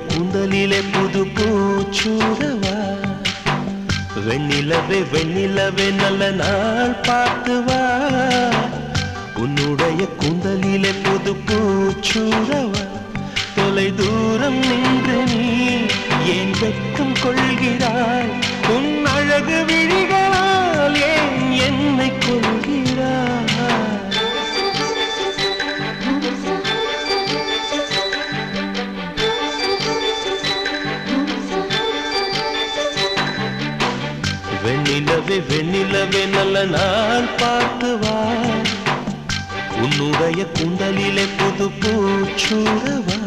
கூந்தலிலே புது பூச்சூடவா வெண்ணிலவே வெண்ணிலவே நல்ல நாள் பார்த்து வா உன்னுடைய கூந்தலிலே புது பூச்சூடவா தொலை தூரம் நின்று நீ ஏன் வெட்கம் கொள்கிறாய் உன் அழகு விழிகளால் ஏன் என்னை கொள்கிறாய் வெண்ணிலவே வெண்ணிலவே நல்ல நாள் பார்த்து வா உன்னுடைய கூந்தலிலே புது பூச்சூடவா